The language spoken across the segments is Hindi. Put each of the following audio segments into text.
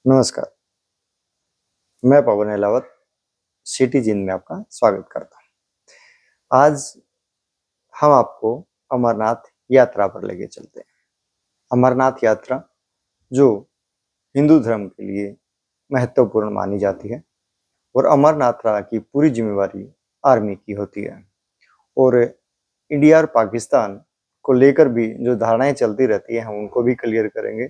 नमस्कार, मैं पवन अहलावत सिटी जिन में आपका स्वागत करता हूँ। आज हम आपको अमरनाथ यात्रा पर लेके चलते हैं। अमरनाथ यात्रा जो हिंदू धर्म के लिए महत्वपूर्ण मानी जाती है और अमरनाथ की पूरी जिम्मेवारी आर्मी की होती है और इंडिया और पाकिस्तान को लेकर भी जो धारणाएं चलती रहती है हम उनको भी क्लियर करेंगे।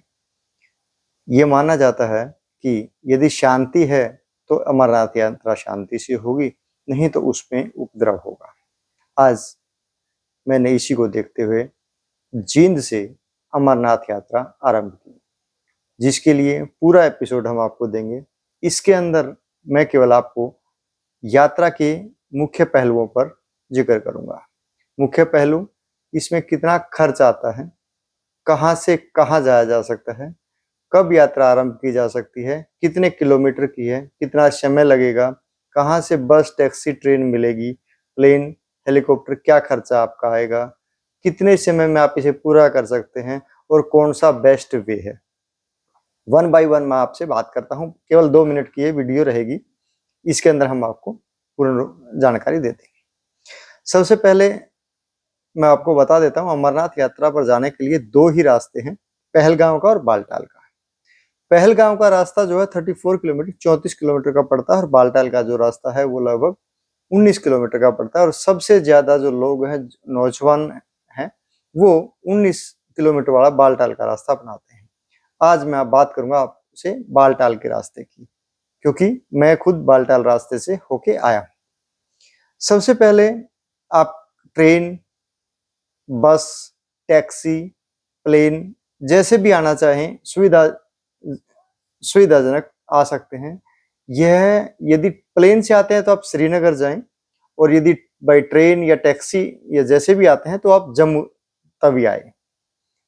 ये माना जाता है कि यदि शांति है तो अमरनाथ यात्रा शांति से होगी, नहीं तो उसमें उपद्रव होगा। आज मैंने इसी को देखते हुए जींद से अमरनाथ यात्रा आरंभ की, जिसके लिए पूरा एपिसोड हम आपको देंगे। इसके अंदर मैं केवल आपको यात्रा के मुख्य पहलुओं पर जिक्र करूंगा। मुख्य पहलू, इसमें कितना खर्च आता है, कहाँ से कहाँ जाया जा सकता है, कब यात्रा आरंभ की जा सकती है, कितने किलोमीटर की है, कितना समय लगेगा, कहाँ से बस, टैक्सी, ट्रेन मिलेगी, प्लेन, हेलीकॉप्टर, क्या खर्चा आपका आएगा, कितने समय में आप इसे पूरा कर सकते हैं और कौन सा बेस्ट वे है। वन बाय वन मैं आपसे बात करता हूँ। केवल 2 मिनट की ये वीडियो रहेगी, इसके अंदर हम आपको पूर्ण जानकारी देते हैं। सबसे पहले मैं आपको बता देता हूँ, अमरनाथ यात्रा पर जाने के लिए 2 ही रास्ते हैं, पहलगांव का और बालटाल का। पहलगांव का रास्ता जो है 34 किलोमीटर 34 किलोमीटर का पड़ता है और बालटाल का जो रास्ता है वो लगभग 19 किलोमीटर का पड़ता है। और सबसे ज्यादा जो लोग हैं, नौजवान हैं, वो 19 किलोमीटर वाला बालटाल का रास्ता अपनाते हैं। आज मैं बात करूंगा आपसे बालटाल के रास्ते की, क्योंकि मैं खुद बालटाल रास्ते से होके आया हूं। सबसे पहले आप ट्रेन, बस, टैक्सी, प्लेन जैसे भी आना चाहें सुविधाजनक आ सकते हैं। यह यदि प्लेन से आते हैं तो आप श्रीनगर जाएं, और यदि बाई ट्रेन या टैक्सी या जैसे भी आते हैं तो आप जम्मू तवी आए।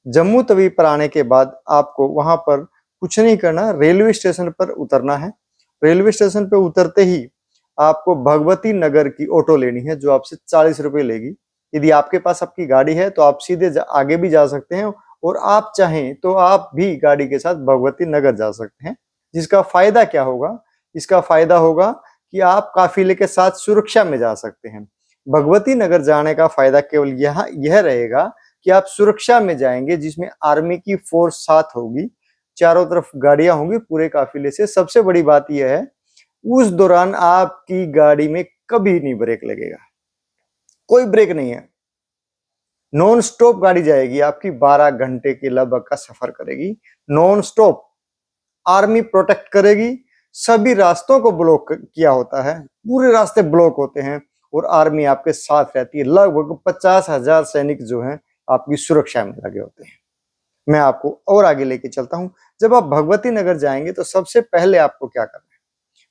जम्मू तवी पर आने के बाद आपको वहां पर कुछ नहीं करना, रेलवे स्टेशन पर उतरना है। रेलवे स्टेशन पर उतरते ही आपको भगवती नगर की ऑटो लेनी है, जो आपसे 40 रुपये लेगी। यदि आपके पास आपकी गाड़ी है तो आप सीधे आगे भी जा सकते हैं, और आप चाहें तो आप भी गाड़ी के साथ भगवती नगर जा सकते हैं। जिसका फायदा क्या होगा? इसका फायदा होगा कि आप काफिले के साथ सुरक्षा में जा सकते हैं। भगवती नगर जाने का फायदा केवल यह रहेगा कि आप सुरक्षा में जाएंगे, जिसमें आर्मी की फोर्स साथ होगी, चारों तरफ गाड़ियां होंगी पूरे काफिले से। सबसे बड़ी बात यह है, उस दौरान आपकी गाड़ी में कभी नहीं ब्रेक लगेगा, कोई ब्रेक नहीं है। नॉन स्टॉप गाड़ी जाएगी आपकी, 12 घंटे के लगभग का सफर करेगी नॉन स्टॉप। आर्मी प्रोटेक्ट करेगी, सभी रास्तों को ब्लॉक किया होता है, पूरे रास्ते ब्लॉक होते हैं और आर्मी आपके साथ रहती है। लगभग 50,000 सैनिक जो हैं आपकी सुरक्षा में लगे होते हैं। मैं आपको और आगे लेके चलता हूं। जब आप भगवती नगर जाएंगे तो सबसे पहले आपको क्या करना है?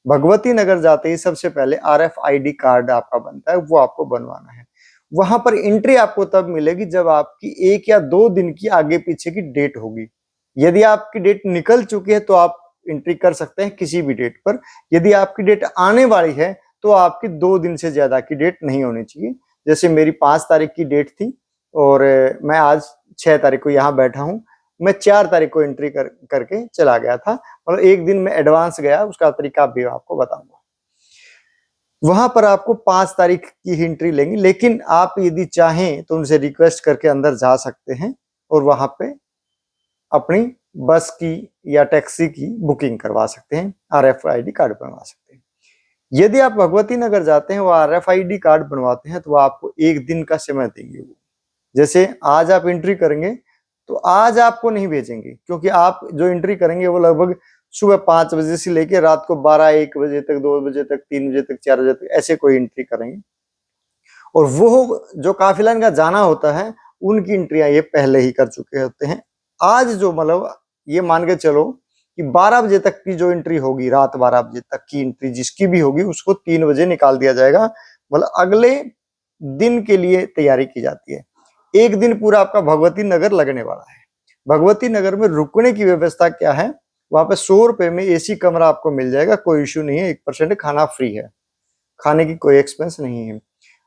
भगवती नगर जाते ही सबसे पहले RFID कार्ड आपका बनता है, वो आपको बनवाना है। वहां पर एंट्री आपको तब मिलेगी जब आपकी 1 या 2 दिन की आगे पीछे की डेट होगी। यदि आपकी डेट निकल चुकी है तो आप एंट्री कर सकते हैं किसी भी डेट पर। यदि आपकी डेट आने वाली है तो आपकी 2 दिन से ज्यादा की डेट नहीं होनी चाहिए। जैसे मेरी 5 तारीख की डेट थी और मैं आज 6 तारीख को यहाँ बैठा हूँ। मैं 4 तारीख को एंट्री करके चला गया था, मतलब 1 दिन में एडवांस गया। उसका तरीका भी आपको बताऊंगा। वहां पर आपको 5 तारीख की एंट्री लेंगे, लेकिन आप यदि चाहें तो उनसे रिक्वेस्ट करके अंदर जा सकते हैं और वहां पे अपनी बस की या टैक्सी की बुकिंग करवा सकते हैं, RFID कार्ड बनवा सकते हैं। यदि आप भगवती नगर जाते हैं, वो RFID कार्ड बनवाते हैं, तो वो आपको 1 दिन का समय देंगे। जैसे आज आप एंट्री करेंगे तो आज आपको नहीं भेजेंगे, क्योंकि आप जो एंट्री करेंगे वो लगभग सुबह 5 बजे से लेकर रात को 12-1 बजे तक, 2 बजे तक, 3 बजे तक, 4 बजे तक ऐसे कोई एंट्री करेंगे। और वो जो काफिला इनका जाना होता है उनकी एंट्रियां ये पहले ही कर चुके होते हैं। आज जो मतलब ये मान के चलो कि 12 बजे तक की जो एंट्री होगी, रात 12 बजे तक की एंट्री जिसकी भी होगी, उसको 3 बजे निकाल दिया जाएगा। मतलब अगले दिन के लिए तैयारी की जाती है। 1 दिन पूरा आपका भगवती नगर लगने वाला है। भगवती नगर में रुकने की व्यवस्था क्या है? वहां पे 100 रुपए में AC कमरा आपको मिल जाएगा, कोई इश्यू नहीं है। 1% खाना फ्री है, खाने की कोई एक्सपेंस नहीं है।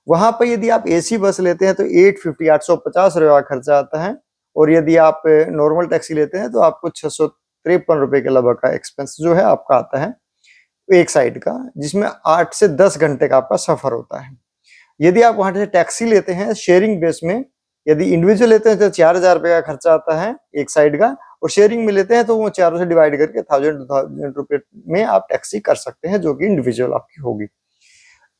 वहां पर यदि आप AC बस लेते हैं तो 850 रुपये का खर्चा आता है, और यदि आप नॉर्मल टैक्सी लेते हैं तो आपको 53 रुपए के लगभग का एक्सपेंस जो है आपका आता है एक साइड का, जिसमें 8 से 10 घंटे का आपका सफर होता है। यदि आप वहां से टैक्सी लेते हैं शेयरिंग बेस में, यदि इंडिविजुअल लेते हैं तो 4000 रुपए का खर्चा आता है एक साइड का, और शेयरिंग में लेते हैं तो वो चारों से डिवाइड करके 1000 रुपए में आप टैक्सी कर सकते हैं, जो कि इंडिविजुअल आपकी होगी।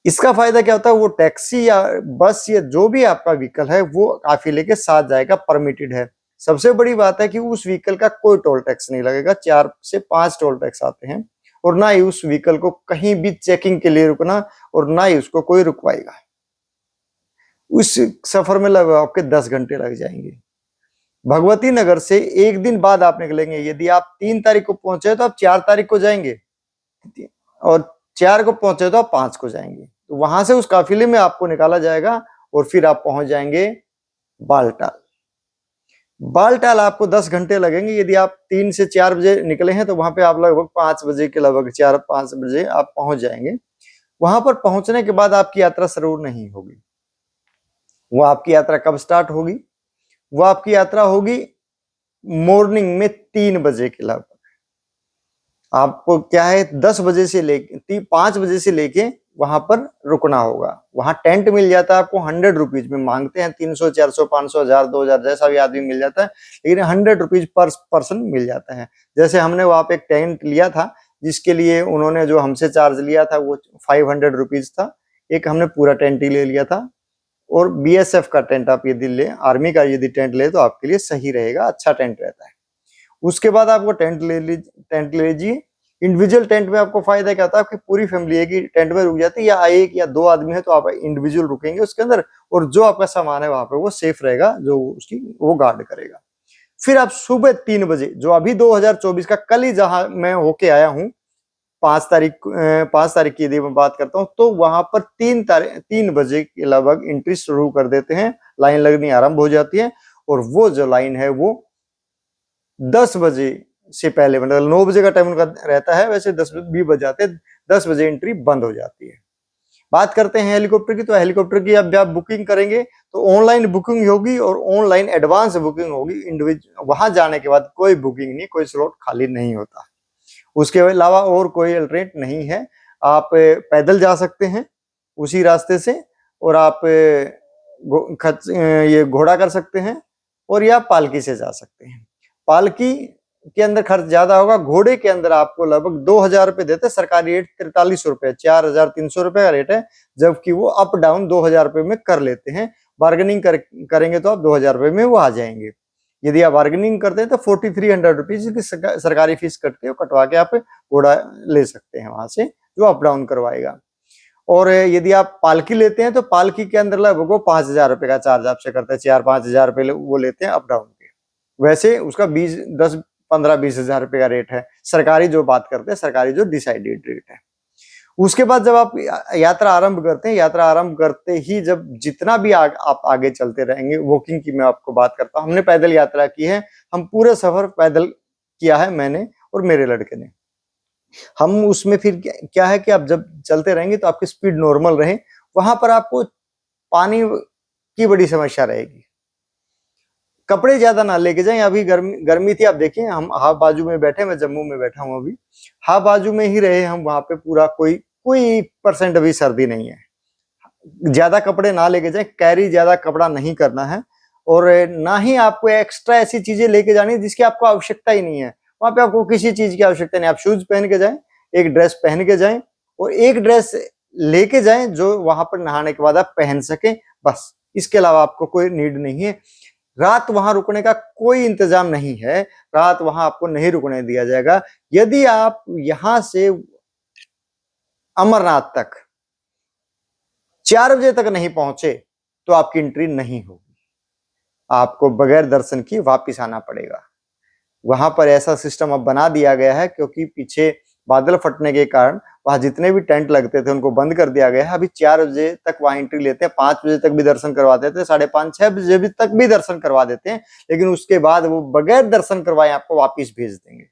इसका फायदा क्या होता है, वो टैक्सी या बस या जो भी आपका व्हीकल है वो काफिले के साथ जाएगा, परमिटेड है। सबसे बड़ी बात है कि उस व्हीकल का कोई टोल टैक्स नहीं लगेगा, 4 से 5 टोल टैक्स आते हैं, और ना ही उस व्हीकल को कहीं भी चेकिंग के लिए रुकना, और ना ही उसको कोई रुकवाएगा। उस सफर में लगभग आपके 10 घंटे लग जाएंगे। भगवती नगर से एक दिन बाद आप निकलेंगे। यदि आप 3 तारीख को पहुंचे तो आप 4 तारीख को जाएंगे, और 4 को पहुंचे तो आप 5 को जाएंगे। तो वहां से उस काफिले में आपको निकाला जाएगा और फिर आप पहुंच जाएंगे बालटाल। बालटाल आपको 10 घंटे लगेंगे। यदि आप 3 से 4 बजे निकले हैं तो वहां पे आप लगभग 5 बजे के लगभग 4-5 बजे आप पहुंच जाएंगे। वहां पर पहुंचने के बाद आपकी यात्रा शुरू नहीं होगी। वो आपकी यात्रा कब स्टार्ट होगी? वो आपकी यात्रा होगी मॉर्निंग में 3 बजे के लगभग। आपको क्या है 10 बजे से लेके 5 बजे से लेके वहां पर रुकना होगा। वहां टेंट मिल जाता है आपको 100 रुपीज में, मांगते हैं 300, 400, 500, 1000, 2000 जैसा भी आदमी मिल जाता है, लेकिन 100 रुपीज पर पर्सन मिल जाता है। जैसे हमने वहां पे एक टेंट लिया था, जिसके लिए उन्होंने जो हमसे चार्ज लिया था वो 500 रुपीज था। एक हमने पूरा टेंट ही ले लिया था। और बीएसएफ का टेंट आप यदि ले, आर्मी का यदि टेंट ले तो आपके लिए सही रहेगा, अच्छा टेंट रहता है। उसके बाद आपको टेंट ले लीजिए। इंडिविजुअल टेंट में आपको फायदा क्या होता है, आपकी पूरी फैमिली एक ही टेंट में रुक जाती है, या एक या 2 आदमी है तो आप इंडिविजुअल रुकेंगे उसके अंदर, और जो आपका सामान है वहां पे वो सेफ रहेगा, जो उसकी वो गार्ड करेगा। फिर आप सुबह 3 बजे, जो अभी 2024 का कल ही जहां मैं होके आया हूँ 5 तारीख की यदि मैं बात करता हूँ, तो वहां पर 3 बजे के लगभग एंट्री शुरू कर देते हैं, लाइन लगनी आरंभ हो जाती है। और वो जो लाइन है वो 10 बजे से पहले, मतलब 9 बजे का टाइम उनका रहता है, वैसे 10-20 बज जाते हैं, 10 बजे एंट्री बंद हो जाती है। बात करते हैं हेलीकॉप्टर की, तो हेलीकॉप्टर की अब आप बुकिंग करेंगे तो ऑनलाइन बुकिंग होगी और ऑनलाइन एडवांस बुकिंग होगी। इंडिविजुअल वहां जाने के बाद कोई बुकिंग नहीं, कोई स्लॉट खाली नहीं होता। उसके अलावा और कोई अल्टरनेट नहीं है। आप पैदल जा सकते हैं उसी रास्ते से, और आप ये घोड़ा कर सकते हैं, और या पालकी से जा सकते हैं। पालकी के अंदर खर्च ज्यादा होगा, घोड़े के अंदर आपको लगभग 2000 रुपए देते हैं। सरकारी रेट 4300 रुपए, 4300 रुपए का रेट है, जबकि वो अप डाउन 2000 रुपए में कर लेते हैं। बार्गेनिंग करेंगे तो आप 2000 रुपए में वो आ जाएंगे। यदि आप बार्गेनिंग करते हैं तो 4300 रुपीज की सरकारी फीस कटते हो, कटवा के आप घोड़ा ले सकते हैं वहां से, जो अप डाउन करवाएगा। और यदि आप पालकी लेते हैं तो पालकी के अंदर लगभग वो 5000 रुपए का चार्ज आपसे करते हैं, 4-5 हजार रुपए वो लेते हैं अप डाउन के। वैसे उसका 10-15-20 हजार रुपए का रेट है, सरकारी जो बात करते हैं, सरकारी जो डिसाइडेड रेट है। उसके बाद जब आप यात्रा आरंभ करते हैं, यात्रा आरंभ करते ही जब जितना भी आप आगे चलते रहेंगे, वॉकिंग की मैं आपको बात करता हूँ, हमने पैदल यात्रा की है, हम पूरे सफर पैदल किया है, मैंने और मेरे लड़के ने। हम उसमें फिर क्या है कि आप जब चलते रहेंगे तो आपकी स्पीड नॉर्मल रहे। वहां पर आपको पानी की बड़ी समस्या रहेगी। कपड़े ज्यादा ना लेके जाएं। अभी गर्मी थी, आप देखिए हम हाफ बाजू में बैठे, मैं जम्मू में बैठा हूं, अभी हाफ बाजू में ही रहे हम वहां पे, पूरा कोई परसेंट अभी सर्दी नहीं है। ज्यादा कपड़े ना लेके जाएं, कैरी ज्यादा कपड़ा नहीं करना है, और ना ही आपको एक्स्ट्रा ऐसी चीजें लेके जानी जिसकी आपको आवश्यकता ही नहीं है। वहां पे आपको किसी चीज की आवश्यकता नहीं। आप शूज पहन के जाएं, एक ड्रेस पहन के जाएं, और एक ड्रेस लेके जाएं जो वहां पर नहाने के बाद आप पहन सके, बस। इसके अलावा आपको कोई नीड नहीं है। रात वहां रुकने का कोई इंतजाम नहीं है, रात वहां आपको नहीं रुकने दिया जाएगा। यदि आप यहां से अमरनाथ तक 4 बजे तक नहीं पहुंचे तो आपकी एंट्री नहीं होगी, आपको बगैर दर्शन की वापिस आना पड़ेगा। वहां पर ऐसा सिस्टम अब बना दिया गया है, क्योंकि पीछे बादल फटने के कारण वहां जितने भी टेंट लगते थे उनको बंद कर दिया गया है। अभी 4 बजे तक वहां एंट्री लेते हैं, 5 बजे तक भी दर्शन करवा देते हैं, 5:30-6 बजे भी तक भी दर्शन करवा देते हैं, लेकिन उसके बाद वो बगैर दर्शन करवाए आपको वापिस भेज देंगे।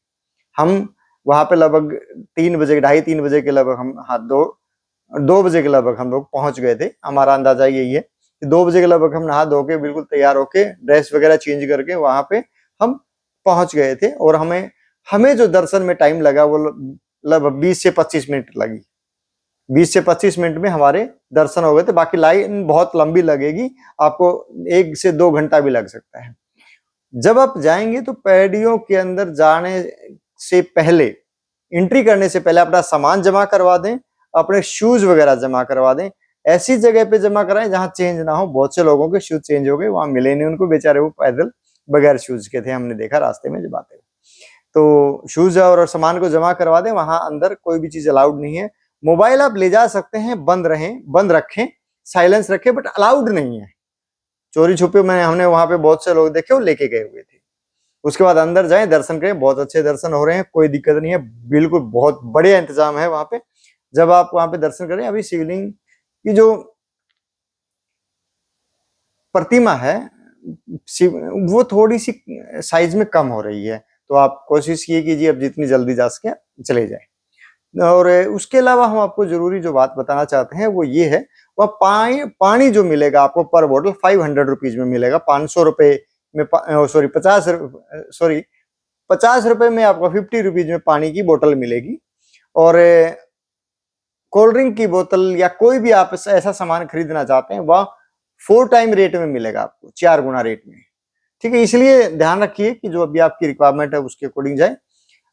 हम वहां पे लगभग 3 बजे, 2:30-3 बजे के लगभग हम, हाँ 2 बजे के लगभग हम लोग पहुंच गए थे। हमारा अंदाजा यही है कि 2 बजे के लगभग हम नहा धो के बिल्कुल तैयार होके ड्रेस वगैरह चेंज करके वहां पे हम पहुंच गए थे। और हमें हमें जो दर्शन में टाइम लगा वो लगभग 20 से 25 मिनट लगी। 20 से 25 मिनट में हमारे दर्शन हो गए थे। बाकी लाइन बहुत लंबी लगेगी, आपको 1 से 2 घंटा भी लग सकता है। जब आप जाएंगे तो पैड़ियों के अंदर जाने से पहले, एंट्री करने से पहले अपना सामान जमा करवा दें, अपने शूज वगैरह जमा करवा दें। ऐसी जगह पे जमा कराएं जहां चेंज ना हो। बहुत से लोगों के शूज चेंज हो गए, वहां मिले नहीं उनको, बेचारे वो पैदल बगैर शूज के थे, हमने देखा रास्ते में जब आते। तो शूज और सामान को जमा करवा दें। वहां अंदर कोई भी चीज अलाउड नहीं है। मोबाइल आप ले जा सकते हैं, बंद रखें, साइलेंस रखें, बट अलाउड नहीं है। चोरी छुपे हमने वहां पे बहुत से लोग देखे, वो लेके गए हुए थे। उसके बाद अंदर जाएं, दर्शन करें, बहुत अच्छे दर्शन हो रहे हैं, कोई दिक्कत नहीं है, बिल्कुल बहुत बढ़िया इंतजाम है वहां पे। जब आप वहां पे दर्शन करें, अभी शिवलिंग की जो प्रतिमा है वो थोड़ी सी साइज में कम हो रही है, तो आप कोशिश ये कीजिए अब जितनी जल्दी जा सके चले जाए। और उसके अलावा हम आपको जरूरी जो बात बताना चाहते हैं वो ये है, वह पानी जो मिलेगा आपको पर बोतल 500 रुपीज में मिलेगा। 500 रुपए में सॉरी 50 रुपए में आपको 50 रुपीज में पानी की बोतल मिलेगी। और कोल्ड ड्रिंक की बोतल या कोई भी आप ऐसा सामान खरीदना चाहते हैं वह 4 टाइम रेट में मिलेगा आपको, 4 गुना रेट में। ठीक है, इसलिए ध्यान रखिए कि जो अभी आपकी रिक्वायरमेंट है उसके अकॉर्डिंग जाए।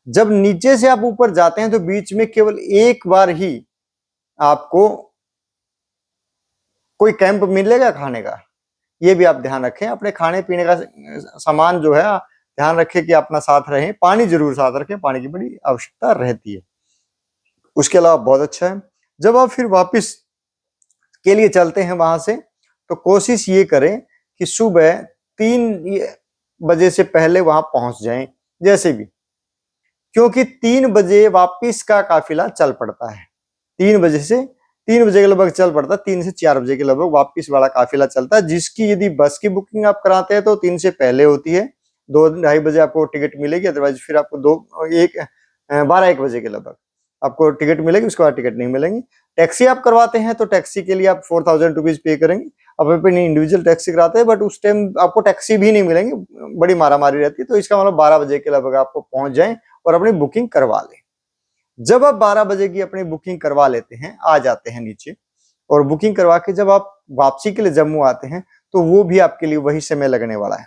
जब नीचे से आप ऊपर जाते हैं तो बीच में केवल एक बार ही आपको कोई कैंप मिलेगा खाने का, ये भी आप ध्यान रखें। अपने खाने पीने का सामान जो है ध्यान रखें कि अपना साथ रहे, पानी जरूर साथ रखें, पानी की बड़ी आवश्यकता रहती है। उसके अलावा बहुत अच्छा है, जब आप फिर वापस के लिए चलते हैं वहां से, तो कोशिश ये करें कि सुबह 3 बजे से पहले वहां पहुंच जाएं जैसे भी, क्योंकि 3 बजे वापिस का काफिला चल पड़ता है। 3 बजे के लगभग चल पड़ता है, 3 से 4 बजे के लगभग वापिस वाला काफिला चलता है, जिसकी यदि बस की बुकिंग आप कराते हैं तो 3 से पहले होती है, 2-2:30 बजे आपको टिकट मिलेगी। अदरवाइज फिर आपको 12-1 बजे के लगभग आपको टिकट मिलेगी, उसके बाद टिकट नहीं मिलेंगी। टैक्सी आप करवाते हैं तो टैक्सी के लिए आप 4000 रुपीज पे करेंगे। अब अपनी इंडिविजुअल टैक्सी कराते हैं, बट उस टाइम आपको टैक्सी भी नहीं मिलेंगी, बड़ी मारामारी रहती है। तो इसका मतलब 12 बजे के लगभग आपको पहुंच जाएं और अपनी बुकिंग करवा लें। जब आप 12 बजे की अपनी बुकिंग करवा लेते हैं, आ जाते हैं नीचे, और बुकिंग करवा के जब आप वापसी के लिए जम्मू आते हैं तो वो भी आपके लिए वही समय लगने वाला है,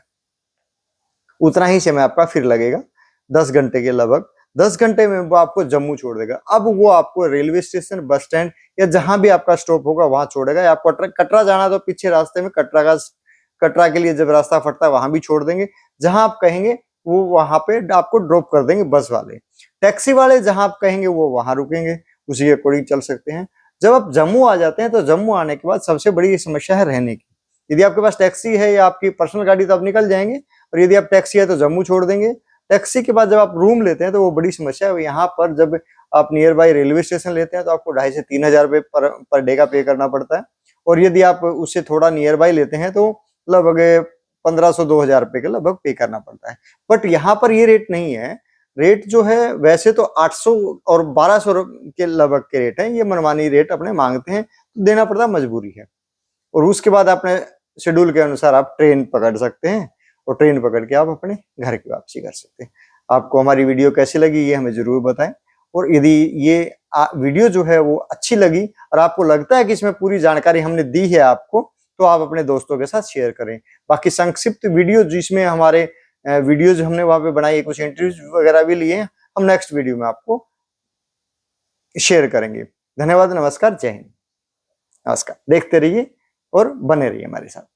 उतना ही समय आपका फिर लगेगा, 10 घंटे के लगभग। 10 घंटे में वो आपको जम्मू छोड़ देगा। अब वो आपको रेलवे स्टेशन, बस स्टैंड या जहां भी आपका स्टॉप होगा वहां छोड़ेगा। आपको कटरा जाना तो पीछे रास्ते में कटरा के लिए जब रास्ता फटता है वहां भी छोड़ देंगे। जहां आप कहेंगे वो वहां पे आपको ड्रॉप कर देंगे बस वाले। टैक्सी वाले जहां आप कहेंगे वो वहां रुकेंगे, उसी के अकॉर्डिंग चल सकते हैं। जब आप जम्मू आ जाते हैं तो जम्मू आने के बाद सबसे बड़ी समस्या है रहने की। यदि आपके पास टैक्सी है या आपकी पर्सनल गाड़ी तो आप निकल जाएंगे, और यदि आप टैक्सी है तो जम्मू छोड़ देंगे। टैक्सी के बाद जब आप रूम लेते हैं तो वो बड़ी समस्या है। यहाँ पर जब आप नियर बाई रेलवे स्टेशन लेते हैं तो आपको 2,500 से 3,000 रुपए पर डे का पे करना पड़ता है। और यदि आप उससे थोड़ा नियर बाई लेते हैं तो लगभग 1500-2000 रुपए के लगभग पे करना पड़ता है। बट यहाँ पर ये रेट नहीं है। रेट जो है वैसे तो 800 और 1200 के लगभग के रेट है। ये मनमानी रेट अपने मांगते हैं, तो देना पड़ता, मजबूरी है। और उसके बाद अपने शेड्यूल के अनुसार आप ट्रेन पकड़ सकते हैं, और ट्रेन पकड़ के आप अपने घर की वापसी कर सकते हैं। आपको हमारी वीडियो कैसी लगी ये हमें जरूर बताएं। और यदि ये वीडियो जो है वो अच्छी लगी और आपको लगता है कि इसमें पूरी जानकारी हमने दी है आपको, तो आप अपने दोस्तों के साथ शेयर करें। बाकी संक्षिप्त वीडियो जिसमें हमारे वीडियोज हमने वहां पे बनाई, कुछ इंटरव्यूज वगैरह भी लिए, हम नेक्स्ट वीडियो में आपको शेयर करेंगे। धन्यवाद, नमस्कार, जय हिंद। नमस्कार, देखते रहिए और बने रहिए हमारे साथ।